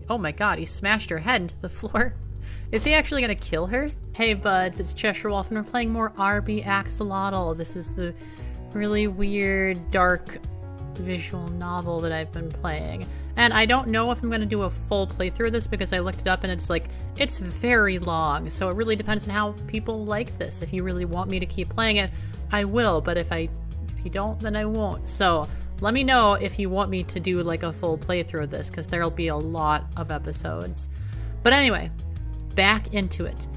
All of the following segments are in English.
Oh my god, he smashed her head into the floor. Is he actually gonna kill her? Hey buds, it's Cheshire Wolf and we're playing more RB Axolotl. This is the really weird, dark visual novel that I've been playing. And I don't know if I'm gonna do a full playthrough of this because I looked it up and it's like, it's very long. So it really depends on how people like this. If you really want me to keep playing it, I will. But if you don't, then I won't. So let me know if you want me to do like a full playthrough of this because there'll be a lot of episodes. But anyway, back into it.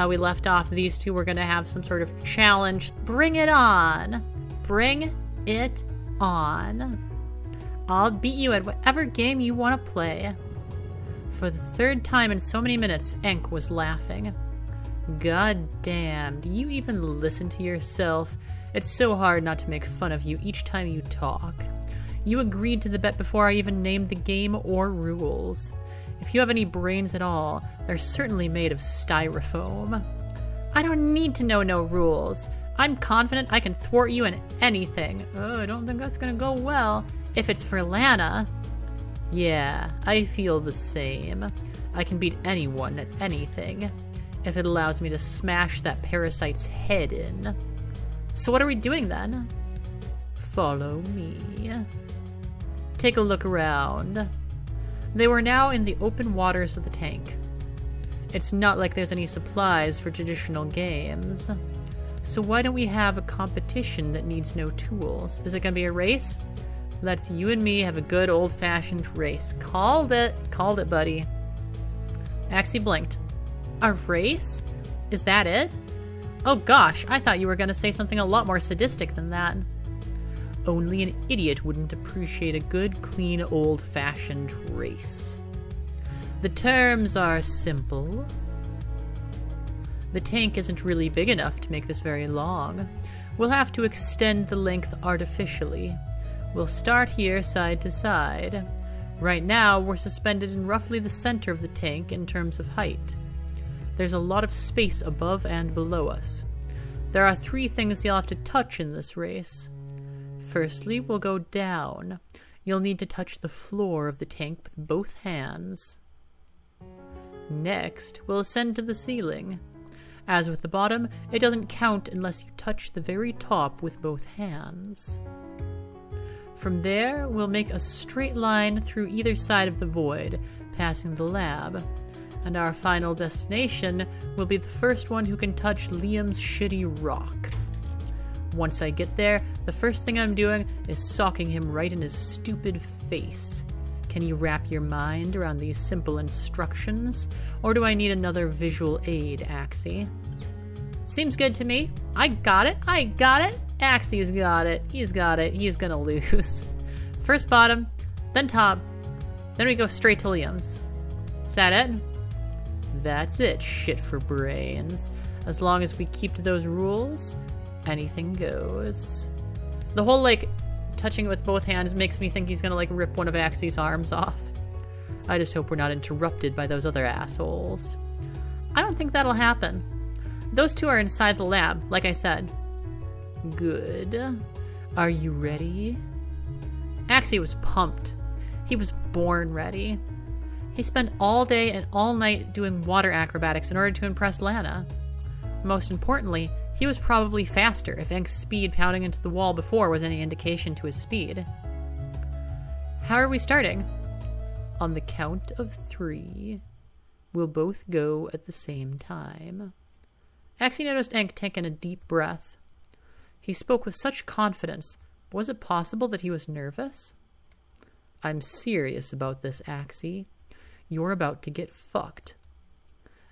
We left off, these two were going to have some sort of challenge. Bring it on. Bring it on. I'll beat you at whatever game you want to play. For the third time in so many minutes, Enk was laughing. God damn, do you even listen to yourself? It's so hard not to make fun of you each time you talk. You agreed to the bet before I even named the game or rules. If you have any brains at all, they're certainly made of styrofoam. I don't need to know no rules. I'm confident I can thwart you in anything. Oh, I don't think that's gonna go well. If it's for Lana. Yeah, I feel the same. I can beat anyone at anything. If it allows me to smash that parasite's head in. So what are we doing then? Follow me. Take a look around. They were now in the open waters of the tank. It's not like there's any supplies for traditional games. So why don't we have a competition that needs no tools? Is it gonna be a race? Let's you and me have a good old-fashioned race. Called it, buddy. Axie blinked. A race? Is that it? Oh gosh, I thought you were gonna say something a lot more sadistic than that. Only an idiot wouldn't appreciate a good, clean, old-fashioned race. The terms are simple. The tank isn't really big enough to make this very long. We'll have to extend the length artificially. We'll start here side to side. Right now, we're suspended in roughly the center of the tank in terms of height. There's a lot of space above and below us. There are 3 things you'll have to touch in this race. Firstly, we'll go down. You'll need to touch the floor of the tank with both hands. Next, we'll ascend to the ceiling. As with the bottom, it doesn't count unless you touch the very top with both hands. From there, we'll make a straight line through either side of the void, passing the lab. And our final destination will be the first one who can touch Liam's shitty rock. Once I get there, the first thing I'm doing is socking him right in his stupid face. Can you wrap your mind around these simple instructions? Or do I need another visual aid, Axie? Seems good to me. I got it. Axie's got it. He's got it. He's gonna lose. First bottom, then top, then we go straight to Liam's. Is that it? That's it, shit for brains. As long as we keep to those rules, anything goes. The whole, like, touching it with both hands makes me think he's gonna, like, rip one of Axie's arms off. I just hope we're not interrupted by those other assholes. I don't think that'll happen. Those 2 are inside the lab, like I said. Good. Are you ready? Axie was pumped. He was born ready. He spent all day and all night doing water acrobatics in order to impress Lana. Most importantly, he was probably faster if Enk's speed pounding into the wall before was any indication to his speed. How are we starting? On the count of 3, we'll both go at the same time. Axie noticed Enk taking a deep breath. He spoke with such confidence. Was it possible that he was nervous? I'm serious about this, Axie. You're about to get fucked.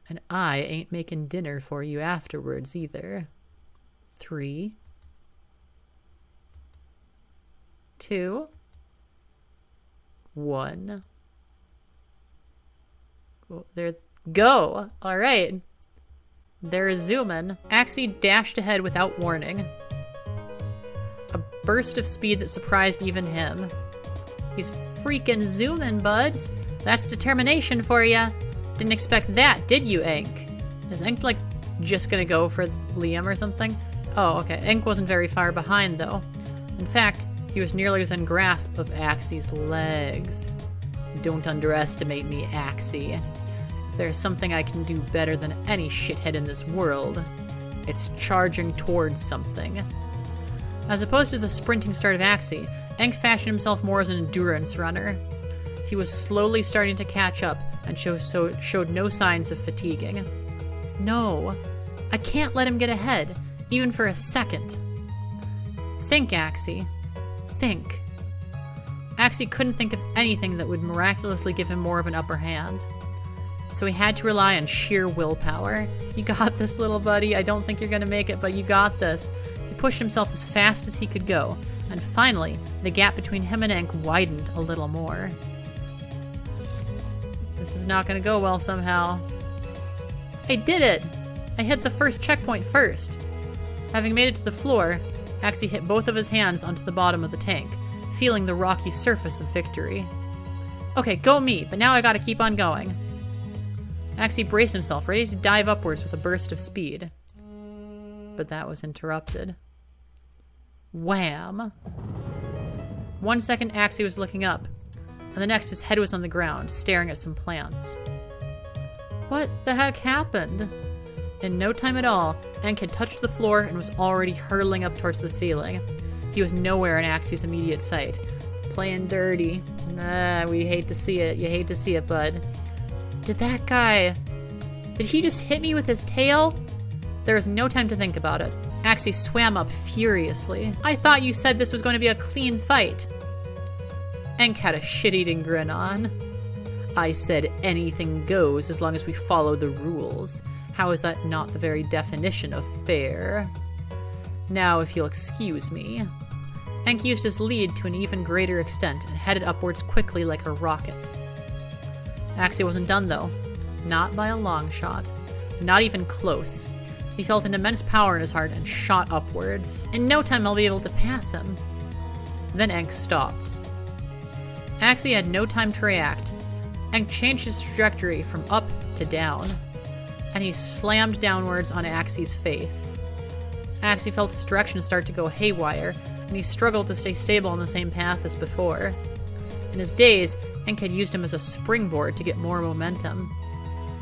And I ain't making dinner for you afterwards either. 3, 2, 1. Oh, there, go! Alright. They're zooming. Axie dashed ahead without warning. A burst of speed that surprised even him. He's freaking zooming, buds. That's determination for ya. Didn't expect that, did you, Enk? Is Enk, like, just gonna go for Liam or something? Oh, okay. Enk wasn't very far behind, though. In fact, he was nearly within grasp of Axie's legs. Don't underestimate me, Axie. If there's something I can do better than any shithead in this world, it's charging towards something. As opposed to the sprinting start of Axie, Enk fashioned himself more as an endurance runner. He was slowly starting to catch up and showed no signs of fatiguing. No, I can't let him get ahead, even for a second. Think, Axie. Think. Axie couldn't think of anything that would miraculously give him more of an upper hand. So he had to rely on sheer willpower. You got this, little buddy. I don't think you're going to make it, but you got this. He pushed himself as fast as he could go, and finally, the gap between him and Enk widened a little more. This is not going to go well somehow. I did it! I hit the first checkpoint first. Having made it to the floor, Axie hit both of his hands onto the bottom of the tank, feeling the rocky surface of victory. Okay, go me, but now I gotta keep on going. Axie braced himself, ready to dive upwards with a burst of speed. But that was interrupted. Wham! 1 second Axie was looking up, and the next his head was on the ground, staring at some plants. What the heck happened? In no time at all, Enk had touched the floor and was already hurtling up towards the ceiling. He was nowhere in Axie's immediate sight. Playing dirty. We hate to see it. You hate to see it, bud. Did he just hit me with his tail? There was no time to think about it. Axie swam up furiously. I thought you said this was going to be a clean fight. Enk had a shit-eating grin on. I said anything goes as long as we follow the rules. How is that not the very definition of fair? Now, if you'll excuse me. Enk used his lead to an even greater extent and headed upwards quickly like a rocket. Axie wasn't done, though. Not by a long shot. Not even close. He felt an immense power in his heart and shot upwards. In no time I'll be able to pass him. Then Enk stopped. Axie had no time to react. Enk changed his trajectory from up to down, and he slammed downwards on Axie's face. Axie felt his direction start to go haywire, and he struggled to stay stable on the same path as before. In his daze, Enk had used him as a springboard to get more momentum.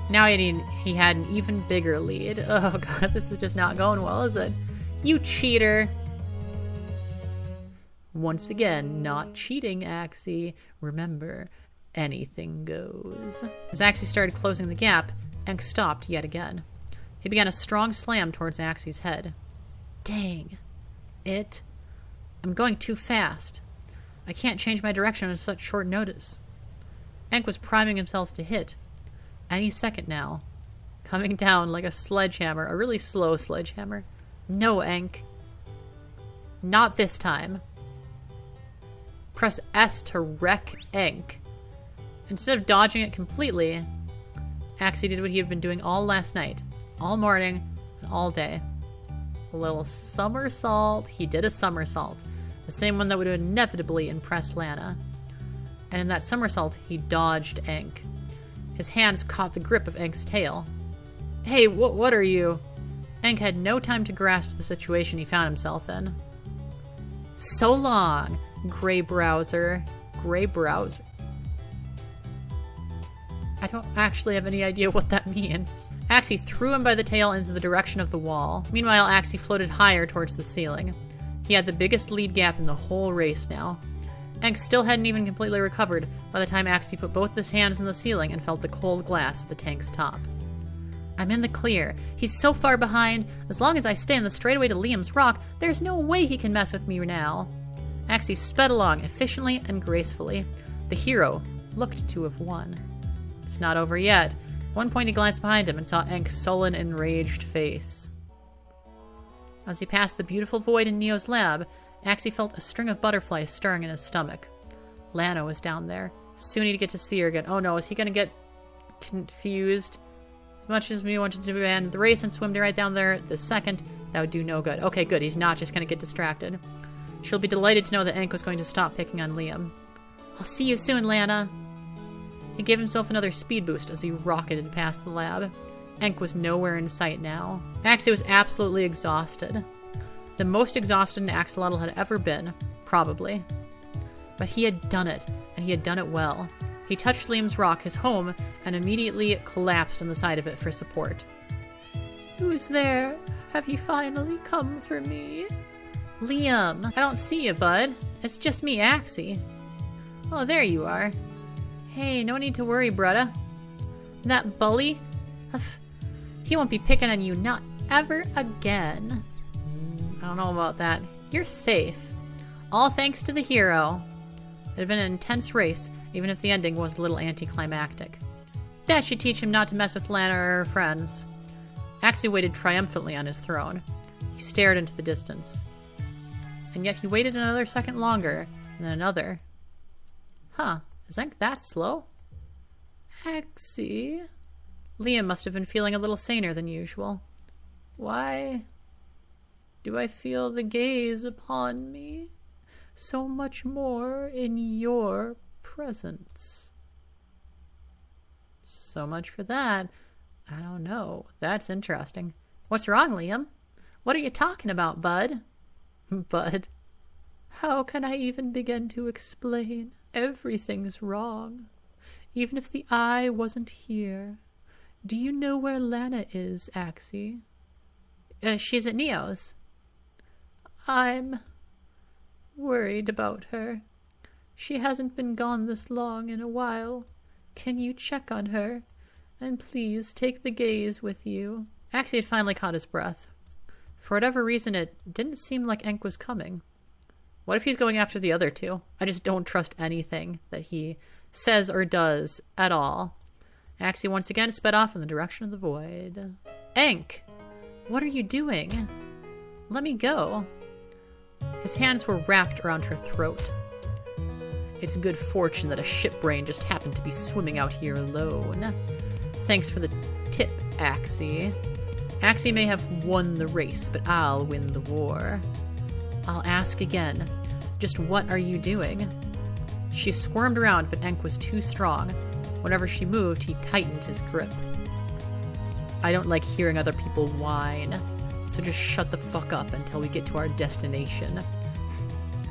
Now he had an even bigger lead. Oh god, this is just not going well, is it? You cheater! Once again, not cheating, Axie. Remember, anything goes. As Axie started closing the gap, Enk stopped yet again. He began a strong slam towards Axie's head. Dang. I'm going too fast. I can't change my direction on such short notice. Enk was priming himself to hit. Any second now. Coming down like a sledgehammer, a really slow sledgehammer. No, Enk. Not this time. Press S to wreck Enk. Instead of dodging it completely, Axie did what he had been doing all last night, all morning, and all day. A little somersault. He did a somersault. The same one that would inevitably impress Lana. And in that somersault, he dodged Enk. His hands caught the grip of Enk's tail. Hey, what are you? Enk had no time to grasp the situation he found himself in. So long, Gray Browser. Gray Browser. I don't actually have any idea what that means. Axie threw him by the tail into the direction of the wall. Meanwhile, Axie floated higher towards the ceiling. He had the biggest lead gap in the whole race now. Enk still hadn't even completely recovered by the time Axie put both his hands in the ceiling and felt the cold glass at the tank's top. I'm in the clear. He's so far behind. As long as I stay in the straightaway to Liam's Rock, there's no way he can mess with me now. Axie sped along efficiently and gracefully. The hero looked to have won. It's not over yet. At one point he glanced behind him and saw Enk's sullen, enraged face. As he passed the beautiful void in Neo's lab, Axie felt a string of butterflies stirring in his stomach. Lana was down there. Soon he'd get to see her again. Oh no, is he gonna get confused? As much as we wanted to abandon the race and swim right down there the second, that would do no good. Okay, good. He's not just gonna get distracted. She'll be delighted to know that Enk was going to stop picking on Liam. I'll see you soon, Lana. He gave himself another speed boost as he rocketed past the lab. Enk was nowhere in sight now. Axie was absolutely exhausted. The most exhausted an axolotl had ever been, probably. But he had done it, and he had done it well. He touched Liam's rock, his home, and immediately collapsed on the side of it for support. Who's there? Have you finally come for me? Liam, I don't see you, bud. It's just me, Axie. Oh, there you are. Hey, no need to worry, brudda. That bully? He won't be picking on you, not ever again. I don't know about that. You're safe. All thanks to the hero. It had been an intense race, even if the ending was a little anticlimactic. That should teach him not to mess with Lana or her friends. Axie waited triumphantly on his throne. He stared into the distance. And yet he waited another second longer, and then another. Huh, is Enk that slow? Axie? Liam must have been feeling a little saner than usual. Why do I feel the gaze upon me? So much more in your presence. So much for that. I don't know. That's interesting. What's wrong, Liam? What are you talking about, bud? Bud? How can I even begin to explain? Everything's wrong. Even if the eye wasn't here. Do you know where Lana is, Axie? She's at Neo's. I'm worried about her. She hasn't been gone this long in a while. Can you check on her? And please take the gaze with you. Axie had finally caught his breath. For whatever reason, it didn't seem like Enk was coming. What if he's going after the other two? I just don't trust anything that he says or does at all. Axie once again sped off in the direction of the void. Enk! What are you doing? Let me go. His hands were wrapped around her throat. It's good fortune that a ship brain just happened to be swimming out here alone. Thanks for the tip, Axie. Axie may have won the race, but I'll win the war. I'll ask again. Just what are you doing? She squirmed around, but Enk was too strong. Whenever she moved, he tightened his grip. I don't like hearing other people whine, so just shut the fuck up until we get to our destination.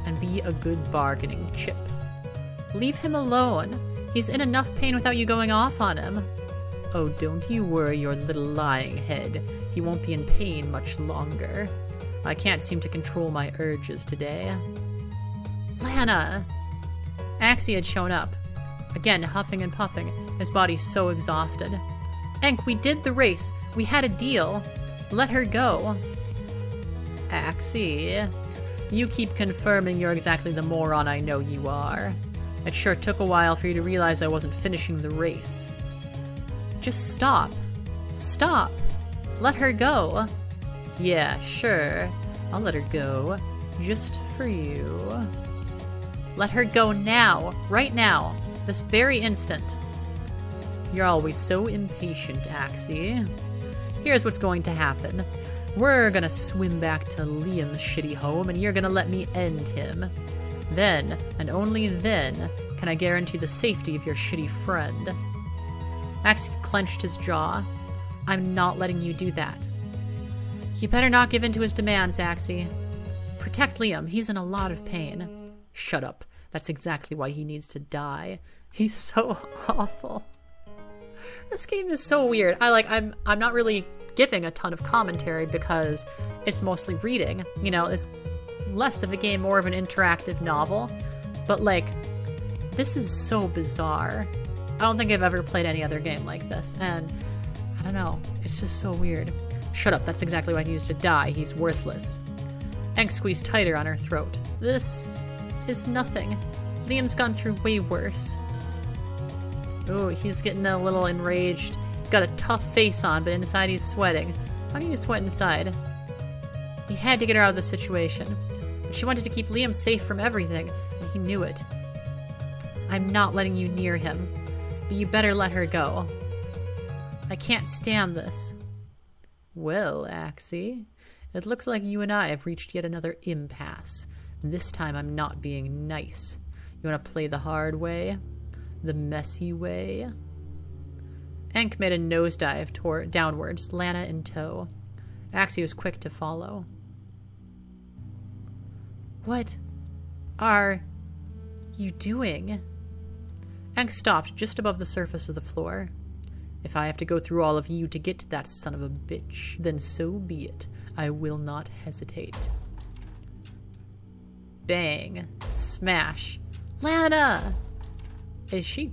And be a good bargaining chip. Leave him alone. He's in enough pain without you going off on him. Oh, don't you worry your little lying head. He won't be in pain much longer. I can't seem to control my urges today. Lana! Axie had shown up. Again, huffing and puffing, his body so exhausted. Enk, we did the race. We had a deal. Let her go. Axie, you keep confirming you're exactly the moron I know you are. It sure took a while for you to realize I wasn't finishing the race. Just stop. Stop. Let her go. Yeah, sure. I'll let her go. Just for you. Let her go now. Right now. This very instant. You're always so impatient, Axie. Here's what's going to happen. We're gonna swim back to Liam's shitty home, and you're gonna let me end him. Then, and only then, can I guarantee the safety of your shitty friend. Axie clenched his jaw. I'm not letting you do that. You better not give in to his demands, Axie. Protect Liam. He's in a lot of pain. Shut up. That's exactly why he needs to die. He's so awful. This game is so weird. I'm not really giving a ton of commentary because it's mostly reading. You know, it's less of a game, more of an interactive novel. But this is so bizarre. I don't think I've ever played any other game like this, and I don't know. It's just so weird. Shut up, that's exactly why he needs to die. He's worthless. Enk squeezed tighter on her throat. This is nothing. Liam's gone through way worse. Ooh, he's getting a little enraged. He's got a tough face on, but inside he's sweating. How can you sweat inside? He had to get her out of the situation. But she wanted to keep Liam safe from everything, and he knew it. I'm not letting you near him, but you better let her go. I can't stand this. Well, Axie, it looks like you and I have reached yet another impasse. This time I'm not being nice. You want to play the hard way? The messy way? Enk made a nosedive downwards, Lana in tow. Axie was quick to follow. What are you doing? Ankh stopped just above the surface of the floor. If I have to go through all of you to get to that son of a bitch, then so be it. I will not hesitate. Bang. Smash. Lana! Is she...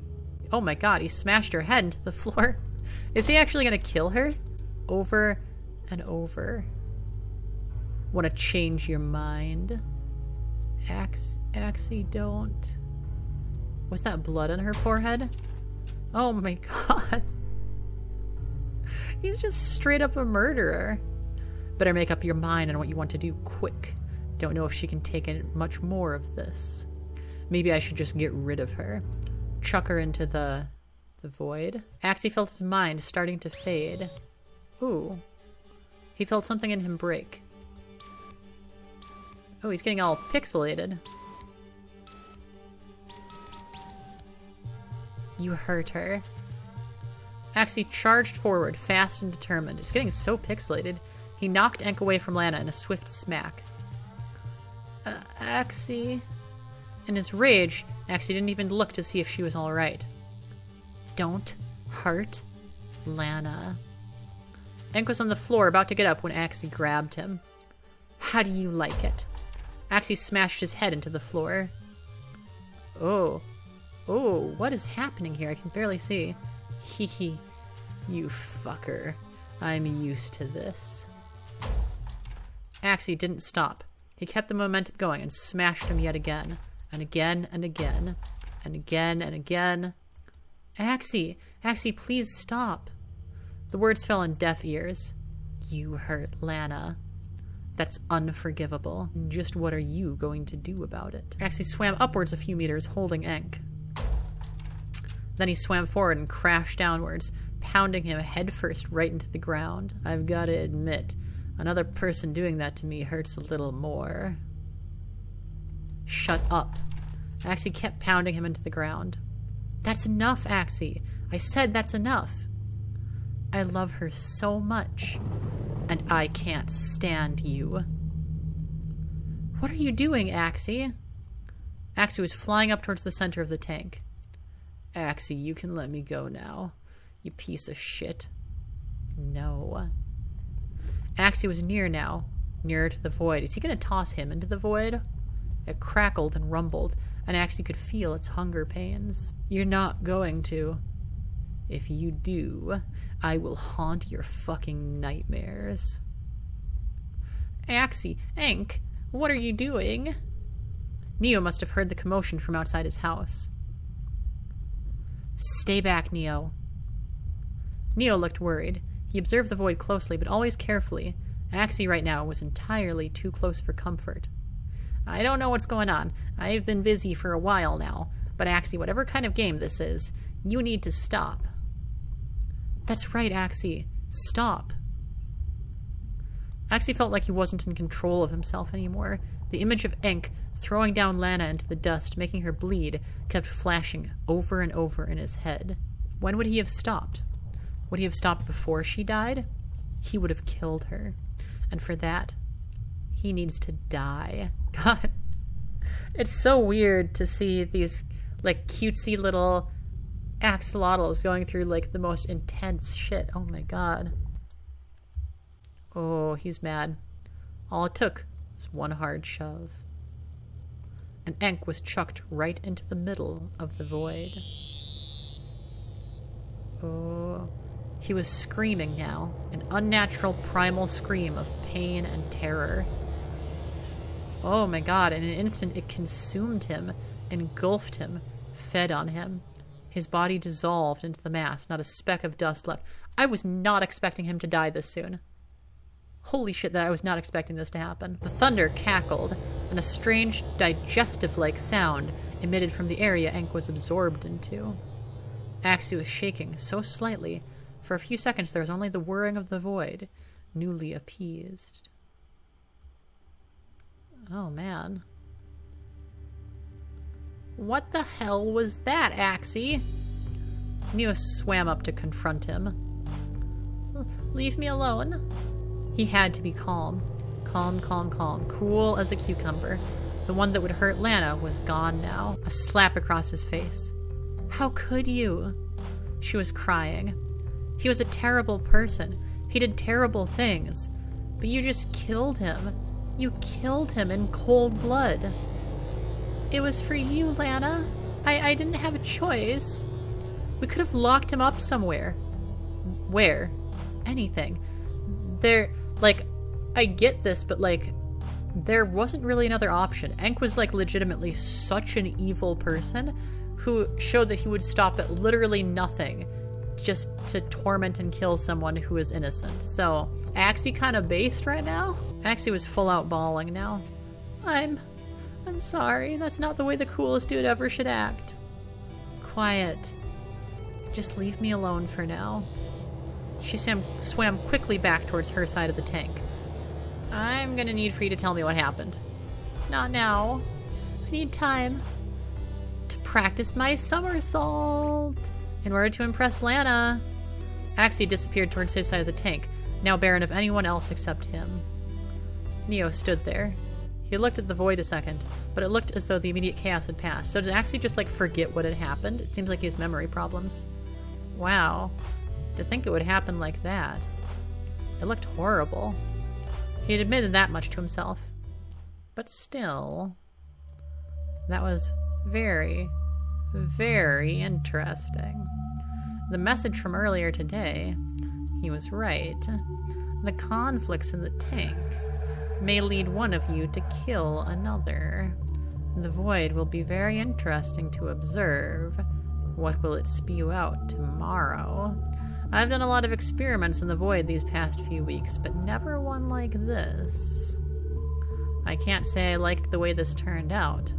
Oh my god, he smashed her head into the floor. Is he actually gonna kill her? Over and over. Wanna change your mind? Axie, don't. Was that blood on her forehead? Oh my god. He's just straight up a murderer. Better make up your mind on what you want to do quick. Don't know if she can take in much more of this. Maybe I should just get rid of her. Chuck her into the void. Axie felt his mind starting to fade. Ooh. He felt something in him break. Oh, he's getting all pixelated. You hurt her. Axie charged forward, fast and determined. It's getting so pixelated. He knocked Ankh away from Lana in a swift smack. Axie... In his rage, Axie didn't even look to see if she was alright. Don't hurt Lana. Ankh was on the floor, about to get up when Axie grabbed him. How do you like it? Axie smashed his head into the floor. Oh. Oh, what is happening here? I can barely see. Hee hee. You fucker. I'm used to this. Axie didn't stop. He kept the momentum going and smashed him yet again. And again and again. And again and again. Axie! Axie, please stop. The words fell on deaf ears. You hurt Lana. That's unforgivable. Just what are you going to do about it? Axie swam upwards a few meters, holding Ankh. Then he swam forward and crashed downwards, pounding him headfirst right into the ground. I've got to admit, another person doing that to me hurts a little more. Shut up. Axie kept pounding him into the ground. That's enough, Axie. I said that's enough. I love her so much, and I can't stand you. What are you doing, Axie? Axie was flying up towards the center of the tank. Axie, you can let me go now, you piece of shit. No. Axie was near now, nearer to the void. Is he going to toss him into the void? It crackled and rumbled, and Axie could feel its hunger pains. You're not going to. If you do, I will haunt your fucking nightmares. Axie, Ankh, what are you doing? Neo must have heard the commotion from outside his house. Stay back, Neo. Neo looked worried. He observed the void closely, but always carefully. Axie right now was entirely too close for comfort. I don't know what's going on. I've been busy for a while now. But Axie, whatever kind of game this is, you need to stop. That's right, Axie. Stop. Axie felt like he wasn't in control of himself anymore. The image of Ankh throwing down Lana into the dust, making her bleed, kept flashing over and over in his head. When would he have stopped? Would he have stopped before she died? He would have killed her. And for that, he needs to die. God. It's so weird to see these, like, cutesy little axolotls going through, like, the most intense shit. Oh my god. Oh, he's mad. All it took was one hard shove. And Ankh was chucked right into the middle of the void. Oh. He was screaming now, an unnatural primal scream of pain and terror. Oh my god, in an instant it consumed him, engulfed him, fed on him. His body dissolved into the mass, not a speck of dust left. I was not expecting him to die this soon. Holy shit, that I was not expecting this to happen. The thunder cackled, and a strange, digestive-like sound emitted from the area Ankh was absorbed into. Axie was shaking so slightly. For a few seconds there was only the whirring of the void, newly appeased. Oh, man. What the hell was that, Axie? Neo swam up to confront him. Leave me alone. He had to be calm. Calm, calm, calm. Cool as a cucumber. The one that would hurt Lana was gone now. A slap across his face. How could you? She was crying. He was a terrible person. He did terrible things. But you just killed him. You killed him in cold blood. It was for you, Lana. I didn't have a choice. We could have locked him up somewhere. Where? Anything. I get this, but, there wasn't really another option. Enk was, legitimately such an evil person who showed that he would stop at literally nothing just to torment and kill someone who is innocent. So, Axie kind of based right now? Axie was full out bawling now. I'm sorry. That's not the way the coolest dude ever should act. Quiet. Just leave me alone for now. She swam quickly back towards her side of the tank. I'm gonna need for you to tell me what happened. Not now. I need time to practice my somersault in order to impress Lana. Axie disappeared towards his side of the tank, now barren of anyone else except him. Neo stood there. He looked at the void a second, but it looked as though the immediate chaos had passed. So did Axie just, forget what had happened? It seems like he has memory problems. Wow. To think it would happen like that. It looked horrible. He had admitted that much to himself. But still, that was very, very interesting. The message from earlier today, he was right. The conflicts in the tank may lead one of you to kill another. The void will be very interesting to observe. What will it spew out tomorrow? I've done a lot of experiments in the void these past few weeks, but never one like this. I can't say I liked the way this turned out.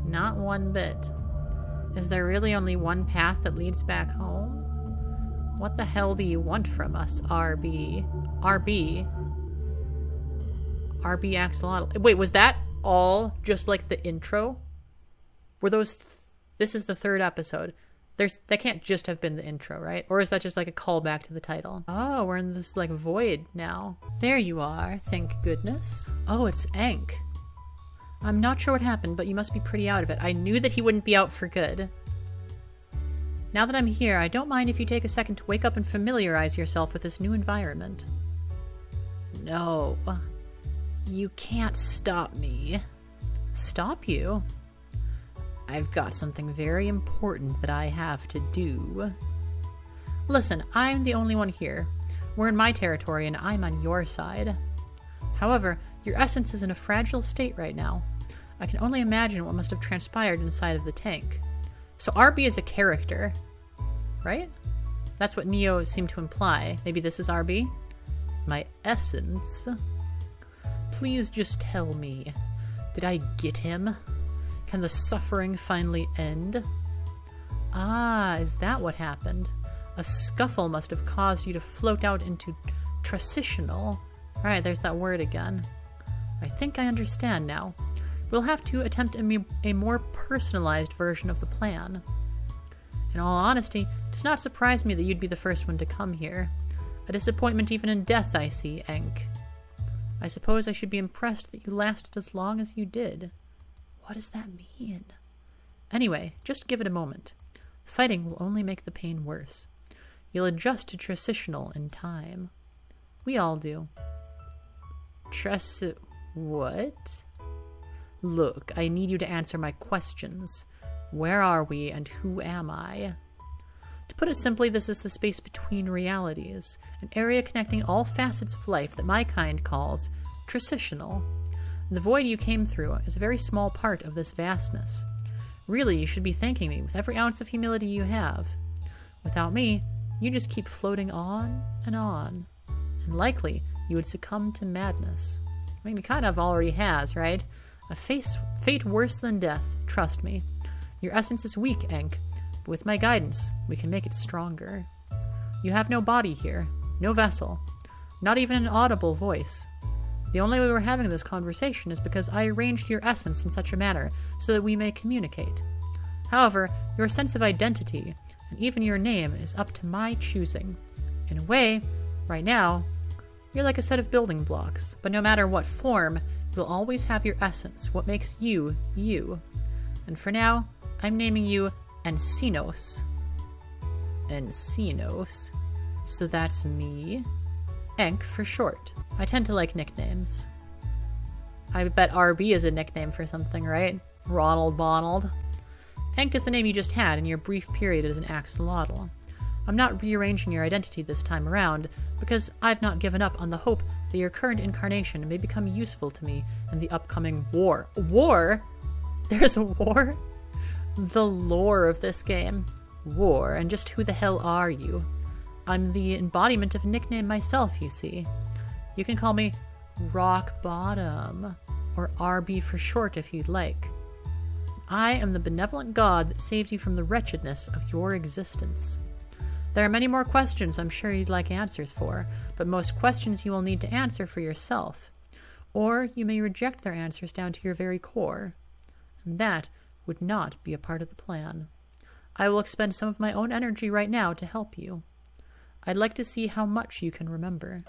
Not one bit. Is there really only one path that leads back home? What the hell do you want from us, RB? RB Axolotl. Wait, was that all just the intro? Were those... This is the third episode. That can't just have been the intro, right? Or is that just a callback to the title? Oh, we're in this void now. There you are, thank goodness. Oh, it's Enk. I'm not sure what happened, but you must be pretty out of it. I knew that he wouldn't be out for good. Now that I'm here, I don't mind if you take a second to wake up and familiarize yourself with this new environment. No. You can't stop me. Stop you? I've got something very important that I have to do. Listen, I'm the only one here. We're in my territory and I'm on your side. However, your essence is in a fragile state right now. I can only imagine what must have transpired inside of the tank. So RB is a character, right? That's what Neo seemed to imply. Maybe this is RB? My essence? Please just tell me. Did I get him? Can the suffering finally end? Ah, is that what happened? A scuffle must have caused you to float out into transitional. Alright, there's that word again. I think I understand now. We'll have to attempt a more personalized version of the plan. In all honesty, it does not surprise me that you'd be the first one to come here. A disappointment even in death, I see, Enk. I suppose I should be impressed that you lasted as long as you did. What does that mean? Anyway, just give it a moment. Fighting will only make the pain worse. You'll adjust to transitional in time. We all do. What? Look, I need you to answer my questions. Where are we and who am I? To put it simply, this is the space between realities, an area connecting all facets of life that my kind calls transitional. The void you came through is a very small part of this vastness. Really, you should be thanking me with every ounce of humility you have. Without me, you just keep floating on, and likely you would succumb to madness. I mean, he kind of already has, right? A fate worse than death, trust me. Your essence is weak, Enk, but with my guidance, we can make it stronger. You have no body here, no vessel, not even an audible voice. The only way we're having this conversation is because I arranged your essence in such a manner so that we may communicate. However, your sense of identity, and even your name, is up to my choosing. In a way, right now, you're like a set of building blocks, but no matter what form, you'll always have your essence, what makes you, you. And for now, I'm naming you Encinos. So that's me. Enk for short. I tend to like nicknames. I bet RB is a nickname for something, right? Ronald Bonald. Enk is the name you just had in your brief period as an axolotl. I'm not rearranging your identity this time around, because I've not given up on the hope that your current incarnation may become useful to me in the upcoming war. War? There's a war? The lore of this game. War, and just who the hell are you? I'm the embodiment of a nickname myself, you see. You can call me Rock Bottom, or RB for short if you'd like. I am the benevolent god that saved you from the wretchedness of your existence. There are many more questions I'm sure you'd like answers for, but most questions you will need to answer for yourself. Or you may reject their answers down to your very core. And that would not be a part of the plan. I will expend some of my own energy right now to help you. I'd like to see how much you can remember.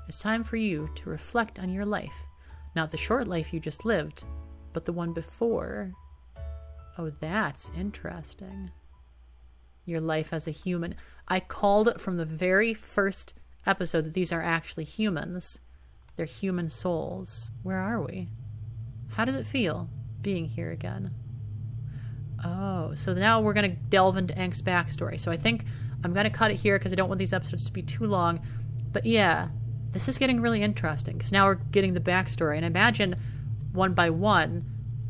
It's time for you to reflect on your life. Not the short life you just lived, but the one before. Oh, that's interesting. Your life as a human. I called from the very first episode that these are actually humans. They're human souls. Where are we? How does it feel being here again? Oh, so now we're going to delve into Enk's backstory. So I think I'm going to cut it here because I don't want these episodes to be too long. But yeah, this is getting really interesting because now we're getting the backstory. And imagine one by one,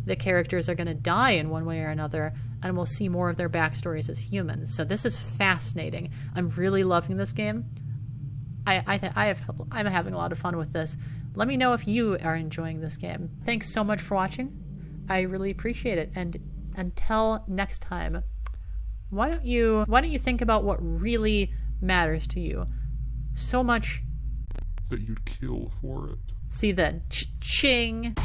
the characters are going to die in one way or another, and we'll see more of their backstories as humans. So this is fascinating. I'm really loving this game. I'm having a lot of fun with this. Let me know if you are enjoying this game. Thanks so much for watching. I really appreciate it. And until next time, why don't you think about what really matters to you so much that you'd kill for it. See then. Ching.